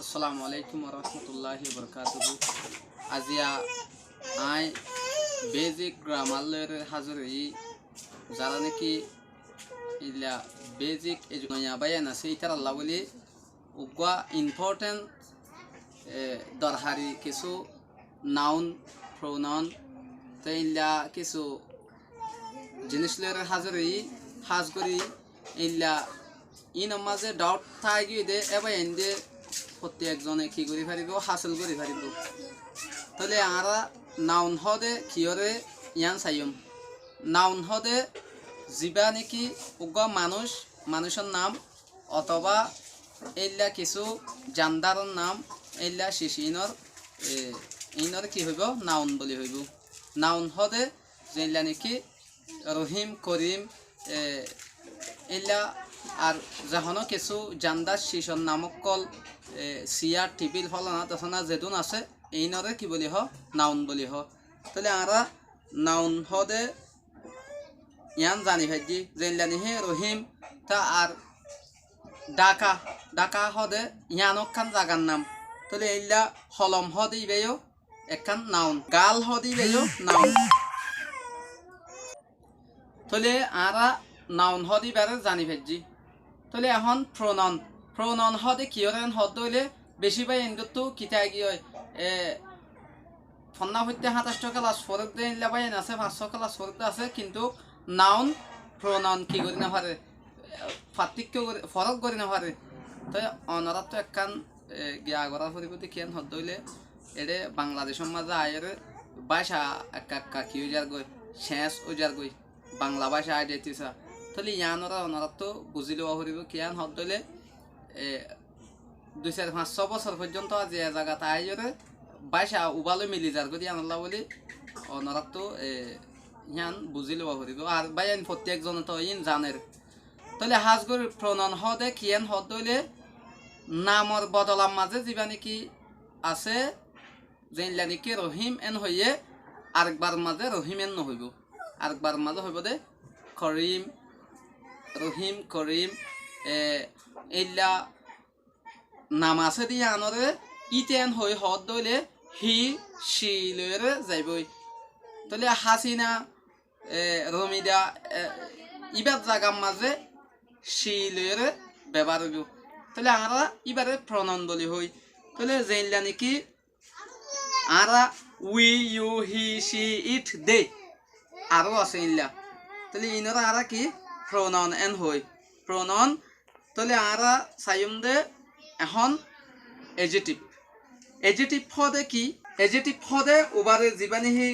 আসসালামু আলাইকুম রহমতুল্লাহি বরকাতুহু আজিয়া আই বেজিক গ্রামার হাজরি যারা নাকি ইলা বেজিক এজুয়া বায়ান আছে ইতার আল্লাহ বলি উগা ইম্পর্টেন্ট দরহারি কিছু নাউন প্রোনাউন তো ইলা কিছু জিনিস লয়ের হাজরি হাজগরি ইলা ইন মাঝে ডাউট থাকি দে এবার এনে প্রত্যেকজনে কি করে পারিব হাসিল করে পারিব তাহলে আমরা নাউন হদে কিয়রে ইয়ান চাইম নাউন হদে যা নাকি উগা মানুষের নাম অথবা এইলা কিছু জানদারর নাম এইলা শিশিনর ইনর কি হইব নাউন বলি হইব নাউন হদে যেইলা নাকি রহিম করিম এইলা আর যখনও কিছু জান্দার শিশন নামক কল সিয়ার টিপিল ফলানা তখন যেদুন আছে এইনরে কি বলি হ নাউন বলি হ তাহলে আমরা নাউন হদে ইয়ান জানি ভাইজি যেইলানি হে রহিম তা আর ডাকা ডাকা হদে ইয়ানক খান জাগার নাম তাহলে এইলা হলম হদি বেও একখান নাউন গাল হদি বেও নাউন তাহলে আমরা নাউন হদি বেড়ে জানি ভাইজি তাহলে এখন প্রোনাউন হদে কিয়রেন হদ হইলে বেশি পাই এনগতো কিতা গিয়ে ফন্না হইতে 27 ক্লাস ফরক দেন লাবাই আছে 500 ক্লাস ফরক আছে কিন্তু নাউন প্রোনাউন কি করি না পারে পার্থক্য ফরক করি না পারে তাই অনরা তো একখান গিয়া করার পরিবর্তে কিয়ান হদ হইলে এডে বাংলাদেশের মাঝে আয়ের ভাষা একা কি হয়ে যার গই শেষ হয়ে যার গই বাংলা ভাষা আয় যেতেছা তাহলে ইয়ানরা অনরা তো বুঝি লওয়া হরিব কিয়ান হদ হইলে 2-4-500 বছর পর্যন্ত যে জায়গাতে আইরে ভাষা উবালো মিলি যার গদি আনলা বলি অনরা তো ইয়ান বুঝি লওয়া হরিব আর বাইন প্রত্যেকজন তো ইন জানের তাহলে হাজগুর প্রণন হদে কিয়ান হদ হইলে নামর বদলার মাঝে যা নাকি আছে যেইলা নাকি রহিম এন হইয়ে আরেকবার মাঝে রহিম এন নহইব আরেকবার মাঝে হইব দে করিম রহিম করিম এইলা নাম আছে দিয়ে আনরে ইতেন হই হদ দইলে হি সি লয়েরে যাইবই তাহলে হাসিনা রমিদা ইবার জায়গার মাঝে সি লয়েরে ব্যবহার হইব তাহলে আমরা ইবারে প্রণন বলি হই তাহলে যেইলা নাকি আমরা উই ইউ হি সি ইট দে আরও আছে ইল্লা তাহলে ইনরা আমরা কি প্রণন এন হই প্রণন তাহলে আমরা চাইম দে এখন এজেটিভ হদে কি এজেটিভ হদে ওবারে জীবানি হি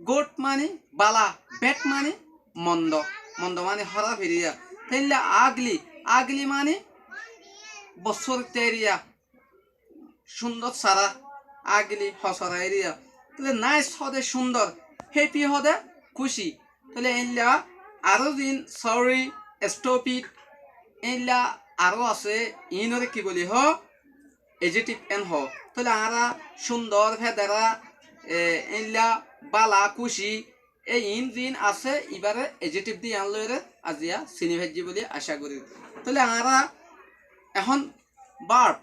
গোট মানে বালা বেট মানে মন্দ মানে হরা ফেরিয়া তাইলে আগলি মানে বছর তেরিয়া সুন্দর সারা আগলি হসরা এরিয়া তাহলে নাইস হদে সুন্দর হ্যাপি হদে খুশি তাহলে এইলা আরো দিন সরি স্টপিড এইলা আরো আছে ইনরে কি বলি হ এজেটিভ এন হ তাহলে আমরা সুন্দর ফেদারা এইলা বালা খুশি এই ইন জিন আছে এবারে এজেটিভ দিয়ে আনলে আজিয়া চিনি ভাজি বলি আশা করি তাহলে আমরা এখন বার্ব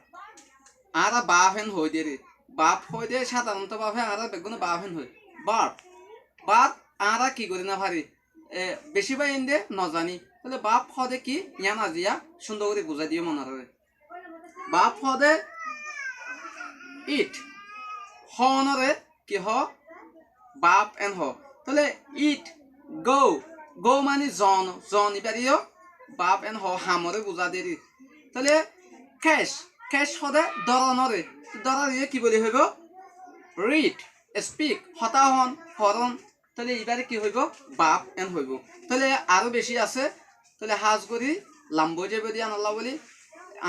আমরা বাপ হেন হই দিয়ে বাপ হই দিয়ে সাধারণত ভাবে আমরা বেগুন বাপ হেন হই বার্ব আমরা কি করি না পারি বেশি বা ইন দে নজানি তাহলে বাপ হদে কি ইয়ান আজিয়া সুন্দর করে বুঝাই দিয়ে মনে হবে বাপ হদে ইট হনরে কি হ বাপ এন হ তাহলে ইট গো মানে জন ইবারিও বাপ এন হ হামরে বুঝা দেরি তাহলে ক্যাশ হদে দরনরে দরারিয়ে কি বলি হইব রিড স্পিক হতাহন হরন তাহলে এবারে কি হইব বাপ এন হইব তাহলে আরো বেশি আছে তাহলে হাজ করি লাম্বো যাবে দিয়ে আনলা বলি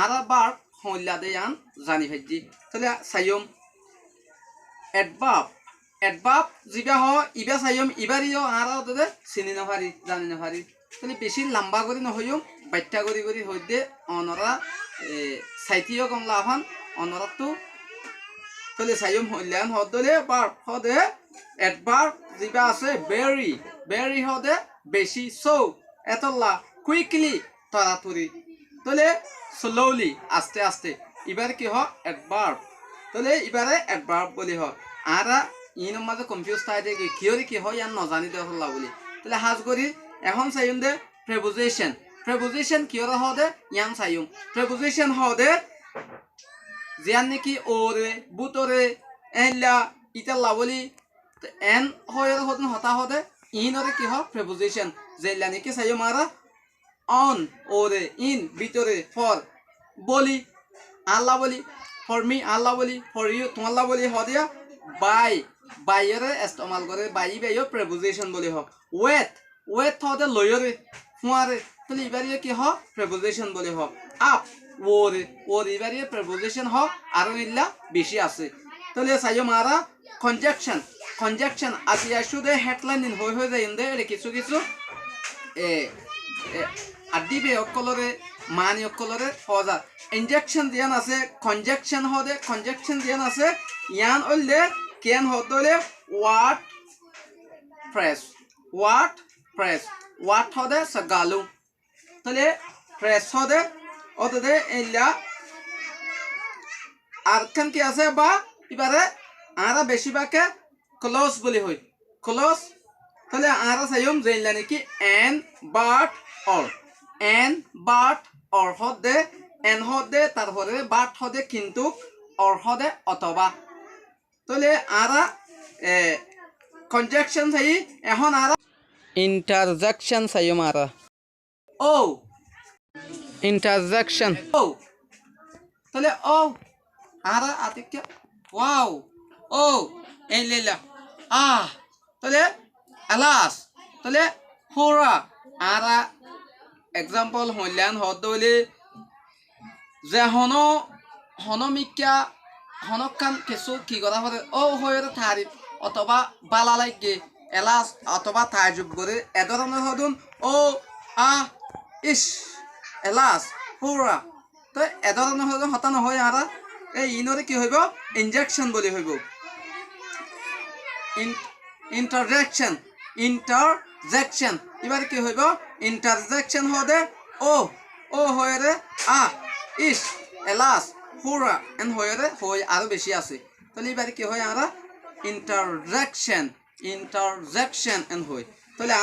আর বার্ব হইলা দে আন জানি ভাজি তাহলে সাইম এডভার্ব যা হ ইবা সাইম ইবারিও আর দে চিনি নাপারি জানি নাপারি তাহলে বেশি লম্বা করে নহইম বাট্টা কৰি হই দে অনরা সাইতিও কম লাভান অনরাতো তাহলে সাইম হইলান হদ দলে বার্ব হদে এডভার্ব যা আছে বেরি হদে বেশি সো এতলা কুইকলি তাড়াতাড়ি তাহলে স্লোলি আস্তে আস্তে এবারে কি হয় অ্যাডভার্ব তাহলে এবারে অ্যাডভার্ব বলি হয় আর ইনের মাঝে কনফিউজ থাকে দেখি কিহরে কি হয় ইয়ান নজানি দেওয়া হল্লা বলি তাহলে হাজ করি এখন চাইম দে প্রেপোজিশন প্রেপোজিশন কিহরে হ দে ইয়ান চাইম প্রেপোজিশন হ দে জিয়ান নাকি ওরে বুতরে এলা ইতাল্লা বলি এন হয় হতন হতা হদে ইনরে কি হয় প্রেপোজিশন যেলা নাকি চাইম আর অন ওরে ইন ভিতরে ফর বলি আল্লাহ বলি ফর মি আল্লাহ বলি ফর ইউ তোমাল্লা বলি হ দিয়া বাই বাইরে ইস্তেমাল করে বাইও প্রেপোজিশন বলি হ ওয়েট ওয়েট হদে লয়রে ফুয়ারে তাহলে এবারে কি হ প্রেপোজিশন বলি হ আপ ওরে ওর এবারে প্রেপোজিশন হ আর ইল্লা বেশি আছে তাহলে চাইও মারা কনজাকশন কনজাকশন আজি আসুদে হেডলাইন দিন হয়ে যায় ইন্দে এর কিছু কিছু আদিবে অকলরে মানি অকলরে হজা ইনজেকশন দিয়ান আছে কনজাকশন হদে কনজাকশন দিয়ান আছে ইয়ান হইলে কেন হদলে ওয়াট ফ্রেশ ওয়াট হদে সগালু তাহলে ফ্রেশ হদে অতদে ইল্লা আর কেন কি আছে বা এবারে আরা বেশিরভাগে ক্লোজ বলি হই ক্লোজ তাহলে আরা চাইম জেনলা নাকি এন বাট অর হদে এন হদে তারপরে বাট হদে কিন্তু অর হদে অথবা তাহলে আরা কনজাকশন চাই এখন আরা ইন্টারজেকশন চাইম আরা ও ইন্টারজেকশন ও তাহলে ও আরা আতিকে ওয়াও ও এই লেলা তাহলে আলাস তাহলে হোরা আরা এক্সাম্পল হইলান হদলে যে হনমিকা হনকান কিছু কি করা হবে ও হয়ের তারিফ অথবা বালা লাগে এলাস অথবা তাজুব করে এ ধরনের হদুন ও ইস এলাস হোরা তো এ ধরনের হদুন হতানো হয় আরা এই ইনরে কি হইব ইনজেকশন বলি হইব ইন্টারজেকশন এবারে কি হইব ইন্টারজেকশন হদে ও হয়ে রে ইস এলাস হুরা এন হয়ে রে হই আরো বেশি আছে তাহলে এবারে কি হয় আমরা ইন্টারজেকশন এন হই তাহলে